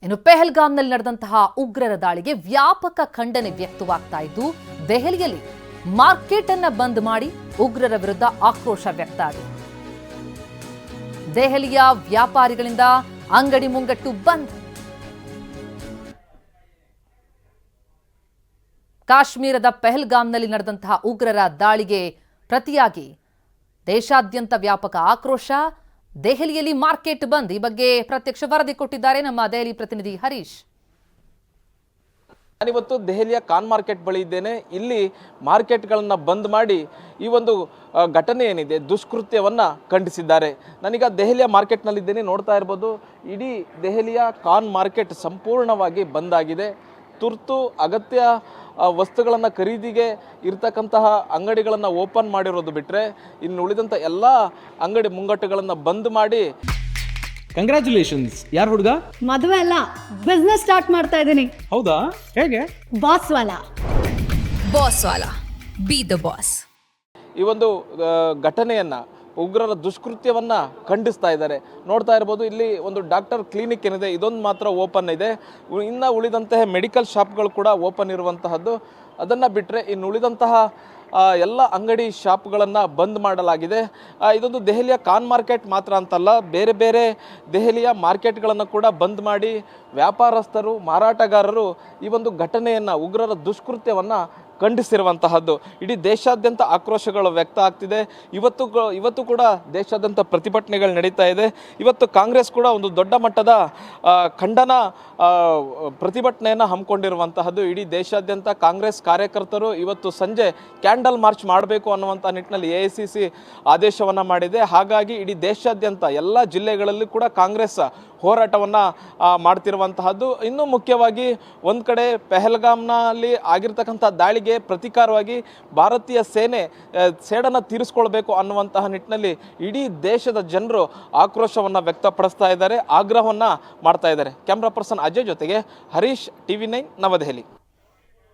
ಇನ್ನು ಪೆಹಲ್ಗಾಮ್ನಲ್ಲಿ ನಡೆದಂತಹ ಉಗ್ರರ ದಾಳಿಗೆ ವ್ಯಾಪಕ ಖಂಡನೆ ವ್ಯಕ್ತವಾಗ್ತಾ ಇದ್ದು ದೆಹಲಿಯಲ್ಲಿ ಮಾರ್ಕೆಟ್ ಅನ್ನ ಬಂದ್ ಮಾಡಿ ಉಗ್ರರ ವಿರುದ್ಧ ಆಕ್ರೋಶ ವ್ಯಕ್ತ ಆಗಿದೆ. ದೆಹಲಿಯ ವ್ಯಾಪಾರಿಗಳಿಂದ ಅಂಗಡಿ ಮುಂಗಟ್ಟು ಬಂದ್. ಕಾಶ್ಮೀರದ ಪೆಹಲ್ಗಾಮ್ನಲ್ಲಿ ನಡೆದಂತಹ ಉಗ್ರರ ದಾಳಿಗೆ ಪ್ರತಿಯಾಗಿ ದೇಶಾದ್ಯಂತ ವ್ಯಾಪಕ ಆಕ್ರೋಶ. ದೆಹಲಿಯಲ್ಲಿ ಮಾರ್ಕೆಟ್ ಬಂದ್. ಈ ಬಗ್ಗೆ ಪ್ರತ್ಯಕ್ಷ ವರದಿ ಕೊಟ್ಟಿದ್ದಾರೆ ನಮ್ಮ ದೆಹಲಿ ಪ್ರತಿನಿಧಿ ಹರೀಶ್. ನಾನಿವತ್ತು ದೆಹಲಿಯ ಖಾನ್ ಮಾರ್ಕೆಟ್ ಬಳಿ ಇದ್ದೇನೆ. ಇಲ್ಲಿ ಮಾರ್ಕೆಟ್ಗಳನ್ನು ಬಂದ್ ಮಾಡಿ ಈ ಒಂದು ಘಟನೆ ಏನಿದೆ ದುಷ್ಕೃತ್ಯವನ್ನ ಖಂಡಿಸಿದ್ದಾರೆ. ನಾನೀಗ ದೆಹಲಿಯ ಮಾರ್ಕೆಟ್ನಲ್ಲಿದ್ದೇನೆ. ನೋಡ್ತಾ ಇರ್ಬೋದು, ಇಡೀ ದೆಹಲಿಯ ಖಾನ್ ಮಾರ್ಕೆಟ್ ಸಂಪೂರ್ಣವಾಗಿ ಬಂದ್ ಆಗಿದೆ. ತುರ್ತು ಅಗತ್ಯ ವಸ್ತುಗಳನ್ನು ಖರೀದಿಗೆ ಇರ್ತಕ್ಕಂತಹ ಅಂಗಡಿಗಳನ್ನು ಓಪನ್ ಮಾಡಿರೋದು ಬಿಟ್ಟರೆ ಇನ್ನು ಉಳಿದಂಥ ಎಲ್ಲ ಅಂಗಡಿ ಮುಂಗಟ್ಟುಗಳನ್ನು ಬಂದ್ ಮಾಡಿ. ಕಂಗ್ರ್ಯಾಚುಲೇಷನ್ಸ್. ಯಾರು ಹುಡುಗ? ಮದುವೆ ಅಲ್ಲ, ಬಿಸ್ನೆಸ್ ಸ್ಟಾರ್ಟ್ ಮಾಡ್ತಾ ಇದ್ದೀನಿ. ಹೌದಾ? ಹೇಗೆ? Boss Vala B the boss. ಈ ಒಂದು ಘಟನೆಯನ್ನು ಉಗ್ರರ ದುಷ್ಕೃತ್ಯವನ್ನ ಖಂಡಿಸ್ತಾ ಇದ್ದಾರೆ. ನೋಡ್ತಾ ಇರ್ಬೋದು, ಇಲ್ಲಿ ಒಂದು ಡಾಕ್ಟರ್ ಕ್ಲಿನಿಕ್ ಏನಿದೆ ಇದೊಂದು ಮಾತ್ರ ಓಪನ್ ಇದೆ. ಇನ್ನು ಉಳಿದಂತಹ ಮೆಡಿಕಲ್ ಶಾಪ್ಗಳು ಕೂಡ ಓಪನ್ ಇರುವಂತಹದ್ದು. ಅದನ್ನು ಬಿಟ್ಟರೆ ಇನ್ನು ಉಳಿದಂತಹ ಎಲ್ಲ ಅಂಗಡಿ ಶಾಪ್ಗಳನ್ನು ಬಂದ್ ಮಾಡಲಾಗಿದೆ. ಇದೊಂದು ದೆಹಲಿಯ ಖಾನ್ ಮಾರ್ಕೆಟ್ ಮಾತ್ರ ಅಂತಲ್ಲ, ಬೇರೆ ಬೇರೆ ದೆಹಲಿಯ ಮಾರ್ಕೆಟ್ಗಳನ್ನು ಕೂಡ ಬಂದ್ ಮಾಡಿ ವ್ಯಾಪಾರಸ್ಥರು, ಮಾರಾಟಗಾರರು ಈ ಒಂದು ಘಟನೆಯನ್ನು, ಉಗ್ರರ ದುಷ್ಕೃತ್ಯವನ್ನು ಖಂಡಿಸಿರುವಂತಹದ್ದು. ಇಡೀ ದೇಶಾದ್ಯಂತ ಆಕ್ರೋಶಗಳು ವ್ಯಕ್ತ ಆಗ್ತಿದೆ. ಇವತ್ತು ಕೂಡ ದೇಶಾದ್ಯಂತ ಪ್ರತಿಭಟನೆಗಳು ನಡೀತಾ ಇದೆ. ಇವತ್ತು ಕಾಂಗ್ರೆಸ್ ಕೂಡ ಒಂದು ದೊಡ್ಡ ಮಟ್ಟದ ಖಂಡನ ಪ್ರತಿಭಟನೆಯನ್ನು ಹಮ್ಮಿಕೊಂಡಿರುವಂತಹದ್ದು. ಇಡೀ ದೇಶಾದ್ಯಂತ ಕಾಂಗ್ರೆಸ್ ಕಾರ್ಯಕರ್ತರು ಇವತ್ತು ಸಂಜೆ ಕ್ಯಾಂಡಲ್ ಮಾರ್ಚ್ ಮಾಡಬೇಕು ಅನ್ನುವಂಥ ನಿಟ್ಟಿನಲ್ಲಿ AICC ಆದೇಶವನ್ನು ಮಾಡಿದೆ. ಹಾಗಾಗಿ ಇಡೀ ದೇಶಾದ್ಯಂತ ಎಲ್ಲ ಜಿಲ್ಲೆಗಳಲ್ಲಿ ಕೂಡ ಕಾಂಗ್ರೆಸ್ ಹೋರಾಟವನ್ನು ಮಾಡ್ತಿರುವಂತಹದ್ದು. ಇನ್ನೂ ಮುಖ್ಯವಾಗಿ ಒಂದು ಕಡೆ ಪೆಹಲ್ಗಾಮ್ನಲ್ಲಿ ಆಗಿರ್ತಕ್ಕಂಥ ದಾಳಿಗೆ ಪ್ರತೀಕಾರವಾಗಿ ಭಾರತೀಯ ಸೇಡನ್ನು ತೀರಿಸ್ಕೊಳ್ಬೇಕು ಅನ್ನುವಂತಹ ನಿಟ್ಟಿನಲ್ಲಿ ಇಡೀ ದೇಶದ ಜನರು ಆಕ್ರೋಶವನ್ನು ವ್ಯಕ್ತಪಡಿಸ್ತಾ ಇದ್ದಾರೆ, ಆಗ್ರಹವನ್ನು ಮಾಡ್ತಾ ಇದ್ದಾರೆ. ಕ್ಯಾಮ್ರಾ ಪರ್ಸನ್ ಅಜಯ್ ಜೊತೆಗೆ ಹರೀಶ್, TV9 ನವದೆಹಲಿ.